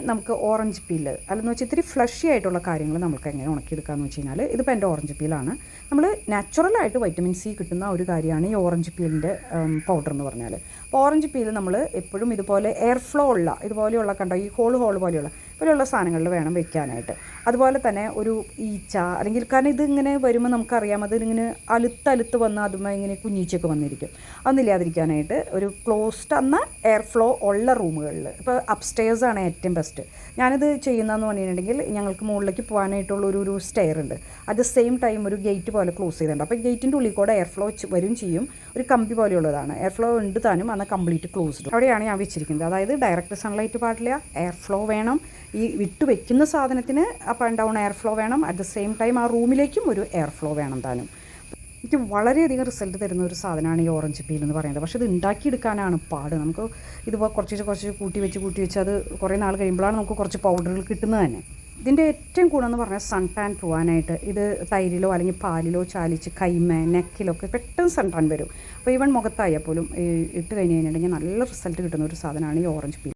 നമുക്ക് orange peel അല്ലെന്ന് വെച്ചാൽ ഇത്തിരി ഫ്ലഷി ആയിട്ടുള്ള കാര്യങ്ങൾ നമുക്ക് എങ്ങനെ ഉണക്കിയെടുക്കാമെന്ന് വെച്ച് കഴിഞ്ഞാൽ ഇതിപ്പോൾ എൻ്റെ ഓറഞ്ച് പീലാണ്. നമ്മൾ നാച്ചുറലായിട്ട് വൈറ്റമിൻ സി കിട്ടുന്ന ഒരു കാര്യമാണ് ഈ ഓറഞ്ച് പീലിൻ്റെ പൗഡർ എന്ന് പറഞ്ഞാൽ. അപ്പോൾ ഓറഞ്ച് പീൽ നമ്മൾ എപ്പോഴും ഇതുപോലെ എയർ ഫ്ലോ ഉള്ള ഇതുപോലെയുള്ള കണ്ടോ ഈ ഹോൾ പോലെയുള്ള സാധനങ്ങളിൽ വേണം വെക്കാനായിട്ട്. അതുപോലെ തന്നെ ഒരു ഈച്ച അല്ലെങ്കിൽ കാരണം ഇതിങ്ങനെ വരുമ്പോൾ നമുക്കറിയാം അതിങ്ങനെ അലുത്തലുത്ത് വന്ന് അതുമ്പോൾ ഇങ്ങനെ കുഞ്ഞീച്ചയൊക്കെ വന്നിരിക്കും. അതൊന്നില്ലാതിരിക്കാനായിട്ട് ഒരു ക്ലോസ്ഡ് എയർ ഫ്ലോ ഉള്ള റൂമുകളിൽ ഇപ്പോൾ അപ്സ്റ്റേഴ്സാണ് ഏറ്റവും ബെസ്റ്റ്. ഞാനിത് ചെയ്യുന്നതെന്ന് പറഞ്ഞിട്ടുണ്ടെങ്കിൽ ഞങ്ങൾക്ക് മുകളിലേക്ക് പോകാനായിട്ടുള്ള ഒരു സ്റ്റെയർ ഉണ്ട്. അറ്റ് ദ സെയിം ടൈം ഒരു ഗേറ്റ് പോലെ ക്ലോസ് ചെയ്തിട്ടുണ്ട്. അപ്പോൾ ഗേറ്റിൻ്റെ ഉള്ളിൽ കൂടെ എയർ ഫ്ലോ വരും ചെയ്യും. ഒരു കമ്പി പോലെയുള്ളതാണ്. എയർ ഫ്ലോ ഉണ്ട് താനും അന്ന് കംപ്ലീറ്റ് ക്ലോസ്ഡ്. അവിടെയാണ് ഞാൻ വെച്ചിരിക്കുന്നത്. അതായത് ഡയറക്റ്റ് സൺലൈറ്റ് പാടില്ല, എയർ ഫ്ലോ വേണം. ഈ വിട്ട് വെക്കുന്ന സാധനത്തിന് up and down air flow വേണം. അറ്റ് ദ സെയിം ടൈം ആ റൂമിലേക്കും ഒരു എയർ ഫ്ലോ വേണം താനും. എനിക്ക് വളരെയധികം റിസൾട്ട് തരുന്ന ഒരു സാധനമാണ് ഈ ഓറഞ്ച് പീൽ എന്ന് പറയുന്നത്. പക്ഷേ ഇത് ഉണ്ടാക്കിയെടുക്കാനാണ് പാട്. നമുക്ക് ഇതിപ്പോൾ കുറച്ച് കൂട്ടി വെച്ച് അത് കുറേ നാൾ കഴിയുമ്പോഴാണ് നമുക്ക് കുറച്ച് പൗഡറുകൾ കിട്ടുന്നത് തന്നെ. ഇതിൻ്റെ ഏറ്റവും ഗുണമെന്ന് പറഞ്ഞാൽ സൺ ടാൻ പോകാനായിട്ട് ഇത് തൈരിലോ അല്ലെങ്കിൽ പാലിലോ ചാലിച്ച് കൈമ നെക്കിലൊക്കെ പെട്ടെന്ന് സൺ ടാൻ വരും. അപ്പോൾ ഈവൻ മുഖത്തായാൽ പോലും ഇട്ട് കഴിഞ്ഞ് കഴിഞ്ഞിട്ടുണ്ടെങ്കിൽ നല്ല റിസൾട്ട് കിട്ടുന്ന ഒരു സാധനമാണ് ഈ ഓറഞ്ച് പീൽ.